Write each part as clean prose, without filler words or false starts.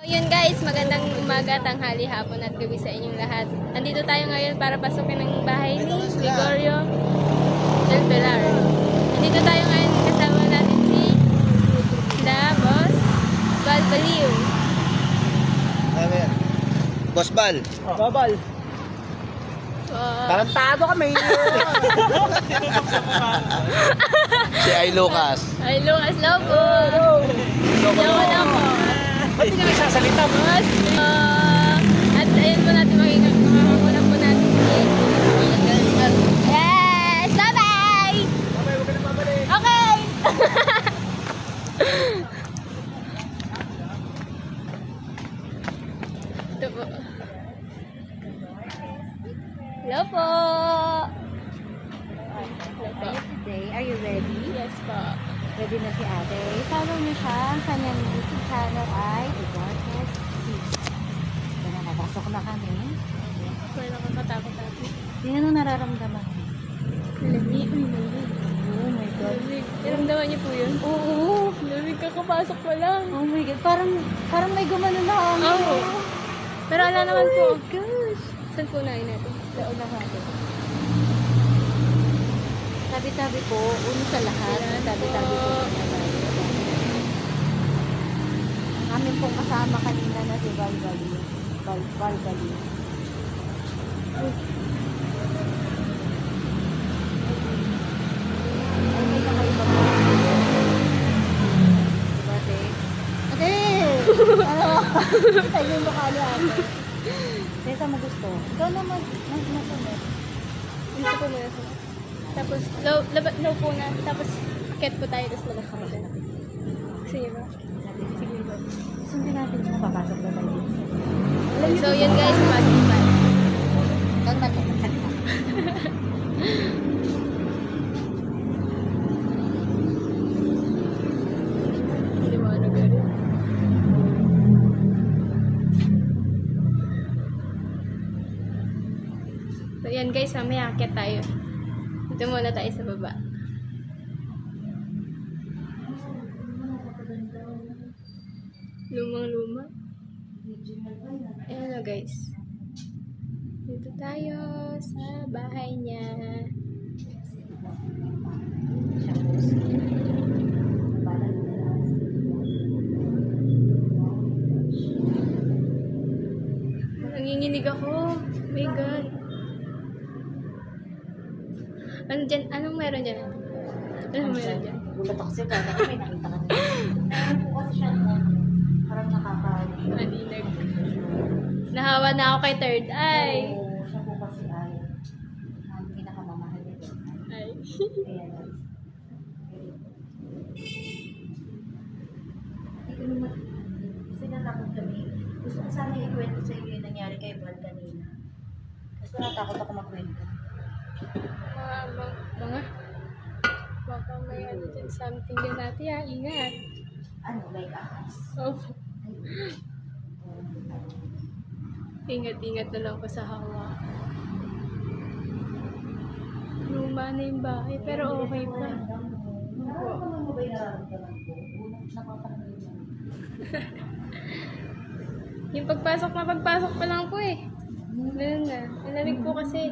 Yun guys, magandang umaga, tanghali, hapon at gabi sa inyong lahat. Nandito tayo ngayon para pasukin ang bahay ni Gregorio del Pilar. Nandito tayo ngayon, kasama natin si Boss Bal Baliw. Boss Bal. Babal. Tarantado kami. Si Ay Lucas. Ay, Lucas Lobo. Lobo na ako. Ba't di ka nagsasalita? Boss, at ayun po natin makakakunan po natin si Yes! Bye-bye! Babay, huwag ka na babalik. Okay! Ito po. Hello po! Today, are you ready? Yes po. Ready na si ate. Follow niyo siya. Ang kanyang YouTube channel ay Eduardo's Tips. Kaya napasok na kami. Wala nakakatakot natin. Tingnan ang nararamdaman niyo. Lamig. Uy, lamig. Oh my God. Lamig. Naramdaman niyo po yun? Oo. Lamig kakapasok pa lang. Oh my God. Parang may gumano na ako. Oo. Pero ala naman po. Oh my gosh. Saan po nahin natin? Daon na natin. Tabi-tabi po. Uno sa lahat. Tabi-tabi po. Ang aming pong kasama kanina na si Balbali. Balbali. Ay, may kakaiba po. Diba, te? Ate! Ano? Ay, yung mukha niya, ate. Teka mo gusto. Ikaw na masunod. Dito po muna sa tapos, low po na. Tapos, akit po tayo. Tapos, labas na po. Sige ba? Sige ba? Sundin natin siya. Papasok na tayo. So, yun guys. Pasok pa. Doon na tayo. Hindi mo ano gano'n. So, yan guys. Mamaya akit tayo. Dito muna tayo sa baba. Lumang-luma. Ayan na guys. Dito tayo sa bahay niya. Nanginginig ako. Oh my God. Ano dyan? Anong meron dyan? Anong meron dyan? Gulat ako siya. Kaya may nakita ka nila. Ayun po kasi siya. Parang Malinag. Nahawa na ako kay Third Eye. Oo, siya po kasi ay ang pinakamamahal nito. Ay. Kaya hindi ko naman kasi natakot kami. Gusto ko sana ikwento sa iyo yung nangyari kay Val kanina. Kasi natakot ako magkwento. Mga baka may ano dyan, something din natin ha. Ingat. Ano, like ahas. Oh. Ingat-ingat na lang ko sa hawa. Luma na yung bahay, pero okay pa. Nararamdaman mo ba yung nararamdaman ko? Unang nakakararamdaman. Yung pagpasok pa lang po eh. Ganun na. Nalamig po kasi.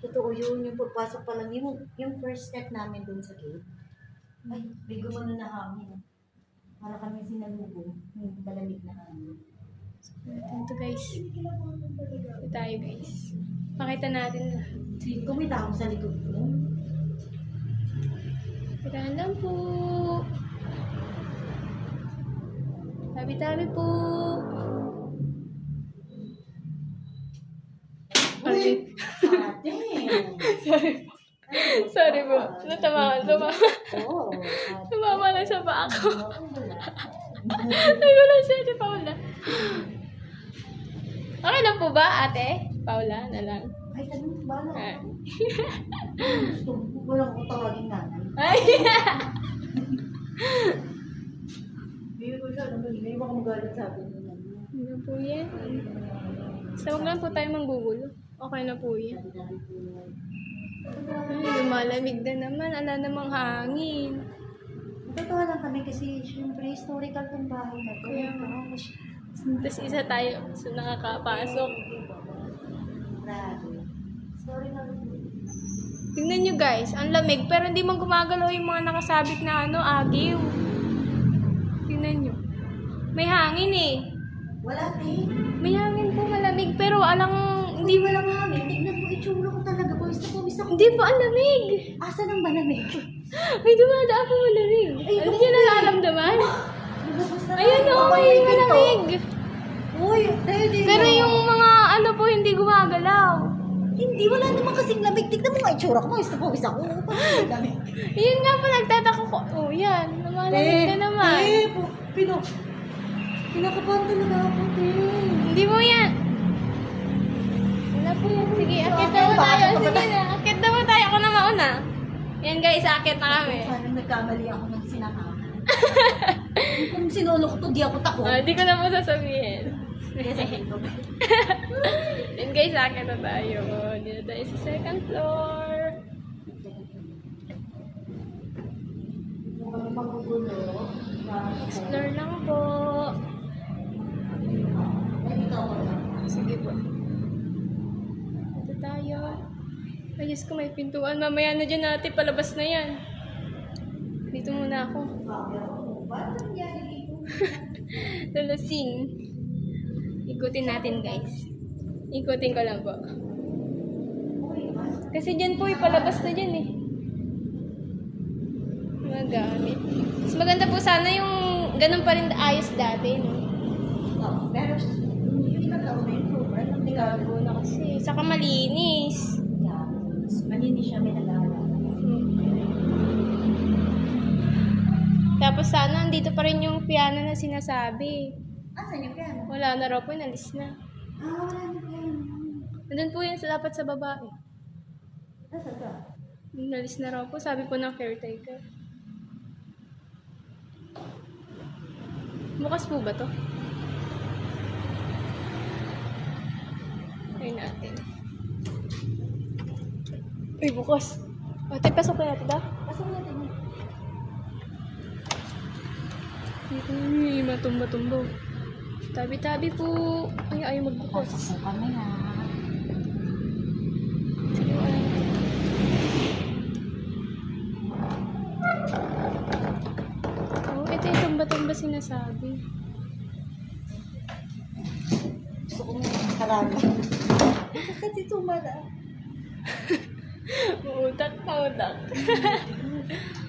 Totoo yun, yung pagpasok pa lang, yung first step namin dun sa gate, ay, may gumano na hangin. Para kami sinalubong, yung malamig na hangin. Ito guys. Ito tayo guys. Pakita natin na. Kung may tao sa likod ko, Tirahan lang po. Tabi-tabi po. ate! Sorry po. Natamaan. Oo. Tumama lang sa paa ko. Nagulan siya si Paula. Okay lang po ba, ate? Paula na lang. Ay, tanong ba na? Ah. Gusto ko lang ko tawagin nanay. Ay! Hindi ko siya, hindi baka magalit sa akin. Ano po yan? Sa wag lang po tayo manggugulo. Okay na po yan. Ay, lumalamig na naman. Ala namang hangin. Totoo lang kami kasi syempre historical tong bahay na to. Kaya nga. Tapos isa tayo so nakakapasok. Grabe. Sorry na. Tingnan nyo guys, ang lamig pero hindi man gumagalaw yung mga nakasabit na agiw. Tingnan nyo. May hangin eh. Wala, te. May hangin po, malamig pero Hindi mo lang namin. Tignan mo, itsura ko talaga. Pawis ako. hindi po ang lamig. Asa nang malamig? May dumadaan po malamig. Ay, Ano nyo nararamdaman? Lumabas na. Ayun o, Baka may may pinto. malamig. Uy, tayo din. Pero yung mga po hindi gumagalaw. Hindi, wala naman kasing lamig. Tignan mo nga itsura ko. Pawis ako. Parang lamig. Yun nga po, nagtataka ko. Oh, yan. Lumalamig na naman. Pinakabahan talaga ako, te. Hindi mo yan. Wala po yan. Sige, akit na mo tayo. Sige na, akit na mo tayo. Ako na mauna. Yan guys, akit na kami. Parang nagkamali ako ng sinakama. Kung sinulo ko to, di ako tako. Hindi ko na po sasabihin. Kaya sabihin ko. Yan guys, akit na tayo. Dito tayo sa second floor. Kung magugulo, Explore lang po. dito ako lang. Sige po. Dito tayo. Ay, Diyos ko, may pintuan. Mamaya na dyan natin, palabas na yan. Dito muna ako. Ba't nangyari dito? Lalasing. Ikutin natin, guys. Ikutin ko lang po. Kasi dyan po, palabas na dyan eh. Mga gamit. Mas maganda po sana yung ganun pa rin ayos dati, no? Pero yung ilang taon na yun, sobrang Gago na kasi. Saka malinis. Malinis siya, may nag-aaral. Tapos sana, andito pa rin yung piano na sinasabi. Asan yung piano? Wala na raw po, nalis na. Wala na piano. Nandun po yun sa dapat sa babae. Nasaan ka? Nalis na raw po, sabi po ng caretaker. Bukas po ba to? Try natin. Uy, bukas. Ate, pasok na natin ba? Pasok natin mo. Uy, matumba-tumbo. Tabi-tabi po. Ay, ayaw magbukas. Pasok kami na. Sige, ay. Oh, ito yung tumba-tumba sinasabi. Gusto ko nga karami. Bakit kasi tumala? Mautak.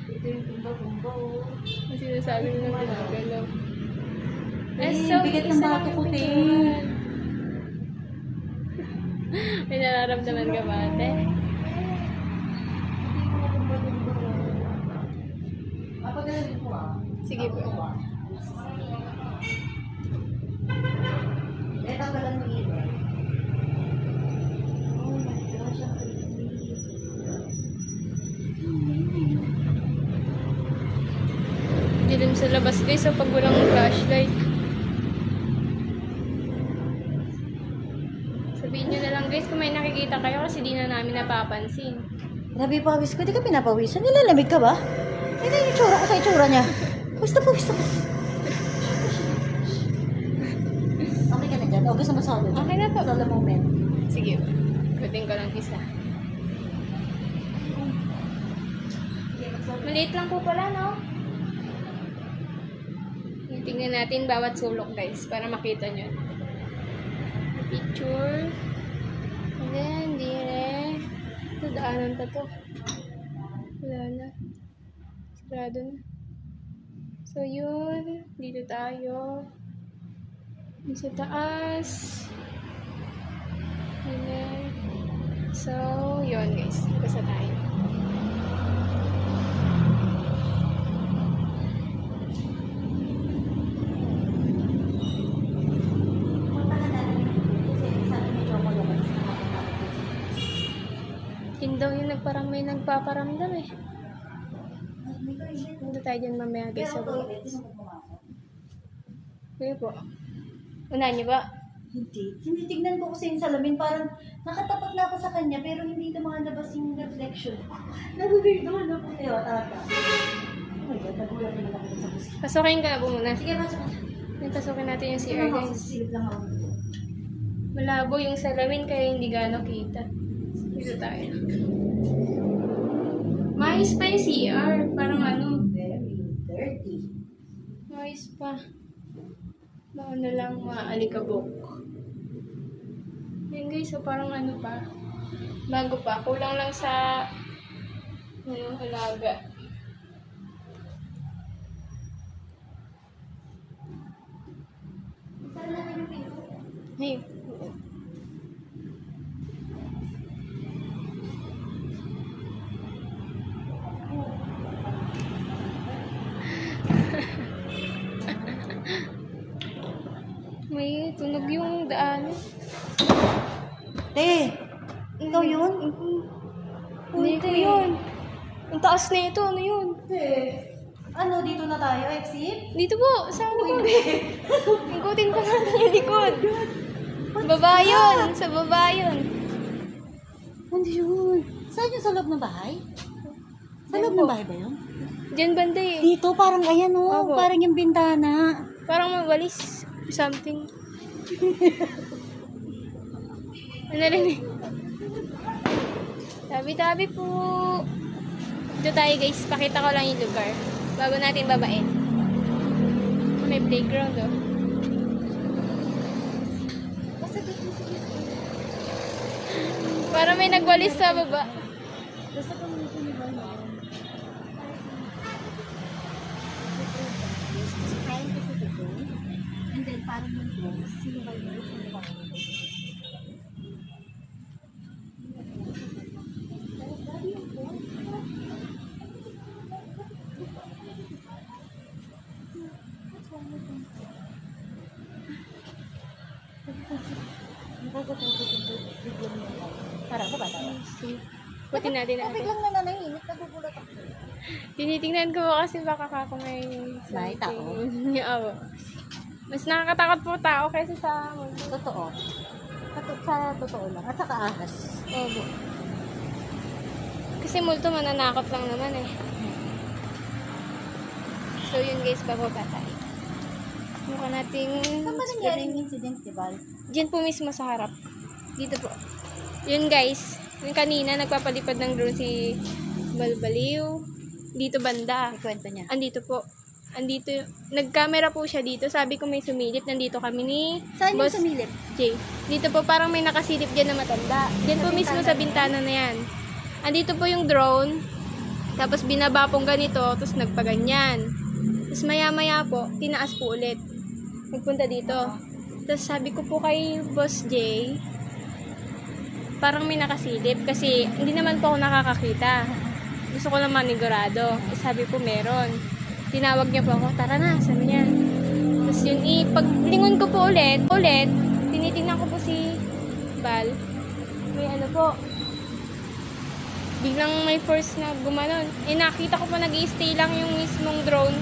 Ito yung tumba-tumba. Ang sinasabi mo na pinagalaw. Bigat ng bato ko, te. May nararamdaman ka ba, ate? Papagalalin ko Sige po. Tanggalan mo ito. Oh my gosh, ang creepy. Dilim sa labas guys, so pag walang flashlight. Sabihin nyo na lang guys kung may nakikita kayo kasi di na namin napapansin. Grabe pawis ko, di ka pinapawisan. Nilalamig ka ba? Ito yung itsura ko sa itsura niya. Pawis na pawis ako. Okay ka na dyan? O gusto mo sa ulo? Okay na to. Sa moment. Sige, kutin ko lang isa. Maliit lang po pala, no? Tingnan natin bawat sulok guys para makita nyo. Picture. And then, dire. Ito, daanan pa to. Wala na. Sarado na. So, yun. Dito tayo. Dito sa taas. And then, so, yun guys. Basta tayo. Yun daw yung may nagpaparamdam eh. Punta tayo dyan mamaya guys sa baba. Kaya po. Unahan niyo ba? Hindi. Tinitignan ko kasi yung salamin. Parang nakatapat na ako sa kanya pero hindi lumalabas yung reflection. Nagugirdohan ako. Ewa, tata. Oh my God, nagulat naman ako sa busi. Pasukin ka po muna. Sige, pasok ka. Pasukin natin yung CR, guys. Silip lang ako. Malabo yung salamin kaya hindi gano'ng kita. Dito tayo. Mais pa yung CR. Parang ano. Very dirty. Mais pa. Baka na lang maalikabok. Yan guys, so parang ano pa. Bago pa. Kulang lang sa alaga. Hey. May tunog yung daan. Te, ikaw yun? Hindi ko yun. Ang taas na ito. Ano yun? Te, ano, dito na tayo, exit? Dito po. Sa likod. Ikutin pa natin yung likod. Baba yun. Sa baba yun. Hindi yun. Saan yun, sa loob ng bahay? Sa loob ng bahay ba yun? Diyan banda eh. Dito, parang ayan Opo. parang yung bintana. Parang mawalis. Something. Ano rin eh. Tabi-tabi po. Dito tayo guys. Pakita ko lang yung lugar. Bago natin babain. May playground oh. Para may nagwalis sa baba. Basta kung may sinigaw na. Kain kasi dito. And then, parang yung doon, sinigaw na rin sa baba. Nakakatakot yung biglang mo. Para ba tayo? Puti natin natin. Biglang nananahimik, nagugulat ako. Tinitingnan ko kasi baka kako may... May tao? Oo. Mas nakakatakot po tao kaysa sa... Totoo. Sa totoo lang. At saka ahas. Obo. Kasi multo mananakot lang naman eh. So yun guys, bababa tayo. Mukha nating... Saan ba nangyari yung incident, diba? Diyan po mismo sa harap. Dito po. Yun guys. Yung kanina, nagpapalipad ng drone si Balbaliw. Dito banda. Kwento niya. Andito po. Andito. Nag-camera po siya dito. Sabi ko may sumilip. Nandito kami ni Saan yung Boss sumilip? Jay. Dito po parang may nakasilip dyan na matanda. Diyan po mismo sa bintana na yan. Andito po yung drone. Tapos binaba pong ganito. Tapos nagpaganyan. Tapos maya-maya po, tinaas po ulit. Nagpunta dito. Tapos sabi ko po kay Boss Jay, parang may nakasilip. Kasi hindi naman po ako nakakakita. Gusto ko lang manigurado. Sabi po meron. Tinawag niya po ako, tara na, sabi niya. Tapos yun, paglingon ko po ulit, tinitingnan ko po si Bal. May ano po, biglang may force na gumanon. Nakita ko po nag-i-stay lang yung mismong drone.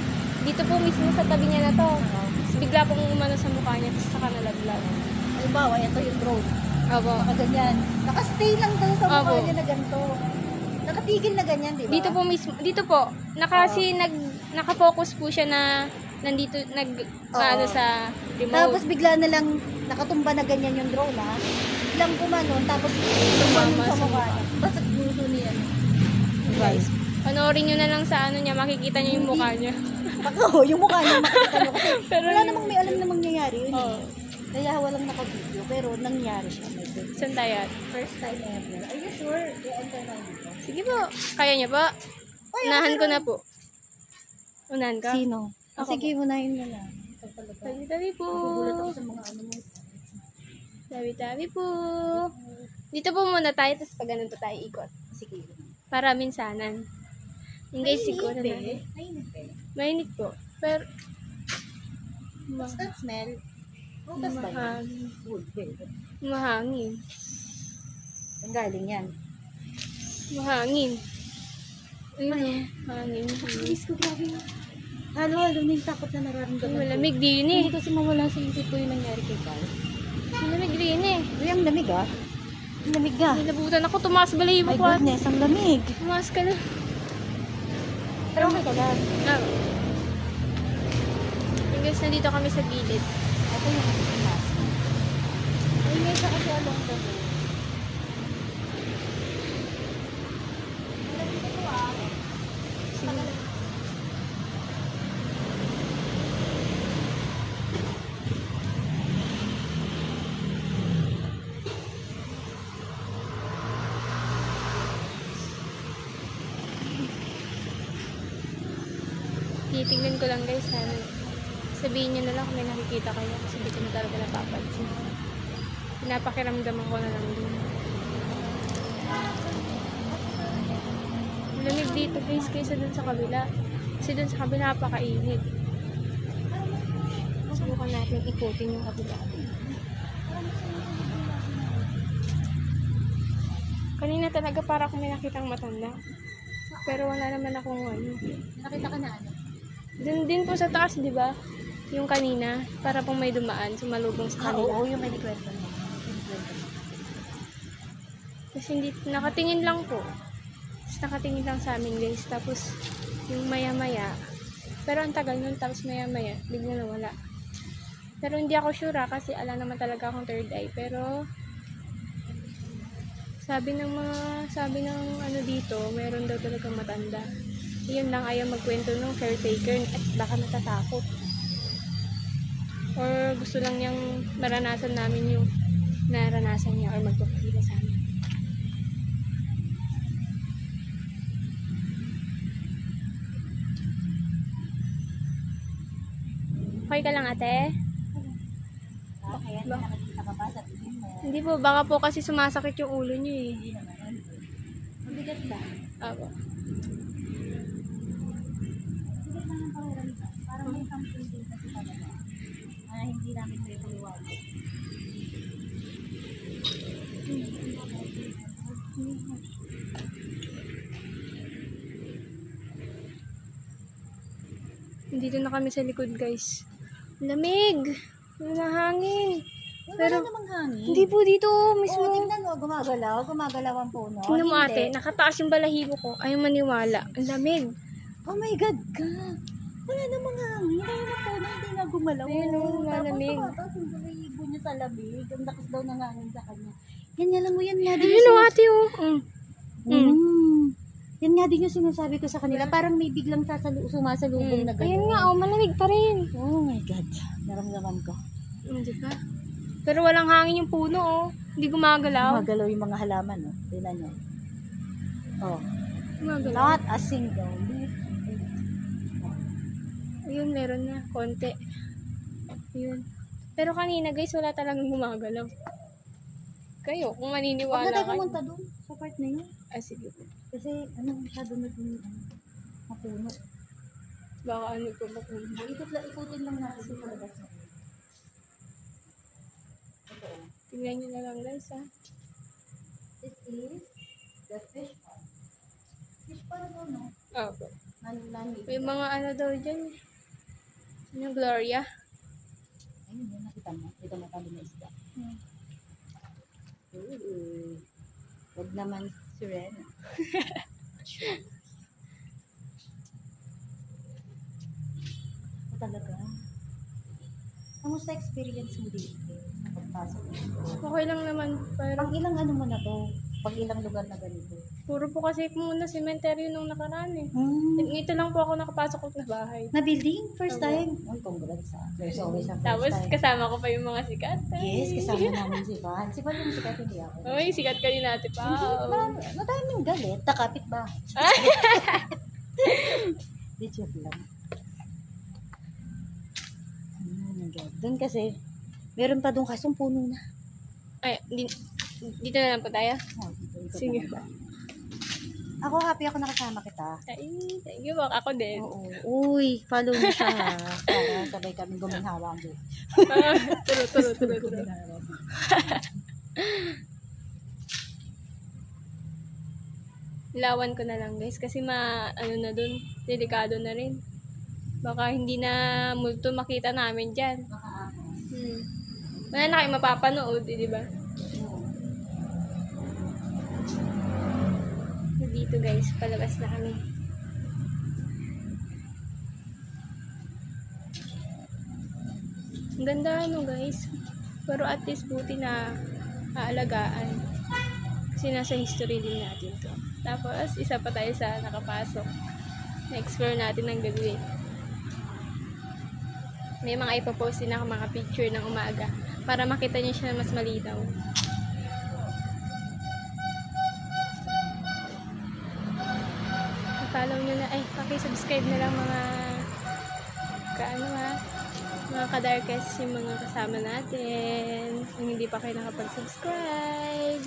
Dito po mismo sa tabi niya na to. Tapos bigla pong umano sa mukha niya, tapos saka nalaglag. Halimbawa, ito yung drone. Opo. Nakaganyan. Nakastay lang daw sa mukha Opo. niya na ganito. Nakatigil na ganyan, di ba? Dito po mismo, dito po. Naka-focus po siya na nandito, ano sa remote. Tapos bigla na lang nakatumba na ganyan yung drone, ha? Biglang kumanon, tapos kumanon sa mukha niya. Basta gusto niya. Guys, panoorin nyo na lang sa ano niya, makikita nyo yung mukha niya. Ako, yung mukha niya makikita niyo. Kasi Pero wala namang may alam na mangyayari yun. Oo. Kaya walang naka-video, pero nangyari siya. My God. Saan tayo? First time ever. Are you sure? I-enter na dito. Sige po. Kaya niya po? Unahan ko na po. Unahan ka? Sino? Ako Sige, unahin mo na. Ito talaga. Tabi-tabi po. Nagugulat ako sa mga ano mo. Tabi-tabi po. Dito po muna tayo, tapos pag ganun pa tayo ikot. Sige. Para minsanan. Yung guys, ikot Mainit, natin. eh. Mainit, eh. Mainit po. Pero, What's that smell? Prutas ba yan? mahangin. Wood, velvet. Mahangin. Ang galing yan. Mahangin. Ayun o. Hangin. Miss ko, grabe. Halo-halo na yung takot na nararamdaman ko. Malamig din eh. Hindi kasi mawala sa isip ko yung nangyari kay Carl. Malamig din eh. Uy, ang lamig ah. Ang lamig ah. Nilabutan ako. Tumaas balahibo My ko. goodness, ang lamig. Tumaas ka na. Pero okay ka lang. Ah. Yung guys, nandito kami sa gilid. Ito yung mas. Ay, may isa kasi along the road. Titignan ko lang guys, sana sabihin nyo na lang kung may nakikita kayo kasi hindi ko na talaga napapansin. Pinapakiramdaman ko na lang din. Lamig dito guys kaysa dun sa kabila. Kasi dun sa kabila napakainit. Subukan natin ikutin yung kabila. Kanina talaga para akong may nakitang matanda. Pero wala naman akong ano. Nakita ka na ano? Dun din po sa taas, di ba? Yung kanina, para pong may dumaan, sumalubong sa kanila. Oo, yung may kwento mo. Kasi hindi, nakatingin lang po. Tapos nakatingin lang sa amin guys. Tapos, yung maya-maya. Pero ang tagal nun, tapos maya-maya, bigla nawala. Pero hindi ako sure kasi ala naman talaga akong third eye. Pero, sabi ng ano dito, meron daw talagang matanda. Yun lang, ayaw magkwento ng caretaker at baka natatakot. Or gusto lang niyang maranasan namin yung naranasan niya or magpapakita sa amin. Okay ka lang ate? Kaya nakikita ka ba sa tingin mo? Hindi po, baka po kasi sumasakit yung ulo niyo eh. Hindi naman. Mabigat ba? Ako. Mabigat lang ang pakiramdam. Parang may something din kasi talaga. Hindi namin may paliwanag. Dito na kami sa likod guys. Lamig! Mahangin! Pero, Pero, namang hangin. hindi po dito mismo. Oo, tingnan mo, gumagalaw. Gumagalaw ang puno. Tingnan mo Hindi. ate, nakataas yung balahibo ko. Ayaw maniwala. Ang lamig. Oh my God ka. Wala namang hangin. Ayun ang puno, hindi na gumalaw. Ayun, oh, malamig. Tapos tumataas yung balahibo niya sa lamig. Ang lakas daw ng hangin sa kanya. Yan nga lang mo, yan nga din Ayun yung o ate oh. Yan nga din yung sinasabi ko sa kanila. Parang may biglang sumasalubong na gano'n. Ayun nga oh, malamig pa rin. Oh my God. Naramdaman ko. Hindi ba? Pero walang hangin yung puno oh. Hindi gumagalaw. Gumagalaw yung mga halaman, no? Tingnan nyo. Oh. Gumagalaw. Not a single leaf. Ayun, meron na. Konti. Ayun. Pero kanina guys, wala talagang gumagalaw. Kayo, kung Huwag maniniwala na tayo kayo. pumunta doon sa part na yun. Ah, sige po. Kasi masyado na yung mapuno. Baka ano po mapuno. Ikutin lang natin sa palabas na. Ito. Tingnan nyo na lang guys ha. This is the fish pond. Fish pond mo, no? Opo. Nani. May mga ano daw dyan. Yung Gloria. Ayun, yun, nakita mo. Ito matabi na isda. Huwag naman sirena. Talaga. Kamusta experience mo dito? Pagpasok mo? Okay lang naman. Pero Pang ilang ano mo na to? Pag ilang lugar na ganito? puro po kasi muna cemetery nung nakaraan eh. Ito lang po ako nakapasok na bahay. Na building? First Opo. time? Uy, congrats ah. There's always a first Tapos time. kasama ko pa yung mga sikat. Yes, kasama namin si Van. Si Van yung sikat, hindi ako. Uy, sikat ka din natin pa. Madaming galit. Nakapit ba? Di joke lang. Oh my God. Doon kasi, meron pa doon kasong puno na. Ay, dito na lang po tayo. Oh, dito Sige. pa. Ako happy ako nakasama kita. Ay, thank you. Ako din. Oo. Uy, follow mo siya ha. Para sabay kami guminhawa doon. Turo. Lawan ko na lang guys kasi ano na dun, delikado na rin. Baka hindi na multo makita namin dyan. Wala na kayo mapapanood, di ba? So, dito guys, palabas na kami. Ang ganda ano guys. Pero at least buti na aalagaan. Kasi nasa history din natin to. Tapos, isa pa tayo sa nakapasok. Na-explore natin ng gabi. May mga ipopost din ako mga picture ng umaga para makita niyo siya mas malinaw. Follow nyo na, paki-subscribe na lang mga mga kadarkes yung mga kasama natin. Kung hindi pa kayo nakapag-subscribe.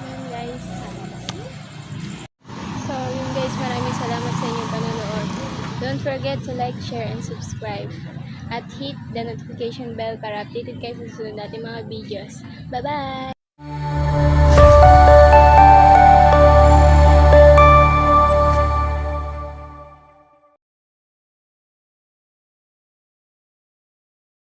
Ayan guys. So, yun guys, maraming salamat sa inyong panonood. Don't forget to like, share, and subscribe. At hit the notification bell para updated kayo sa susunod natin mga videos. Bye-bye!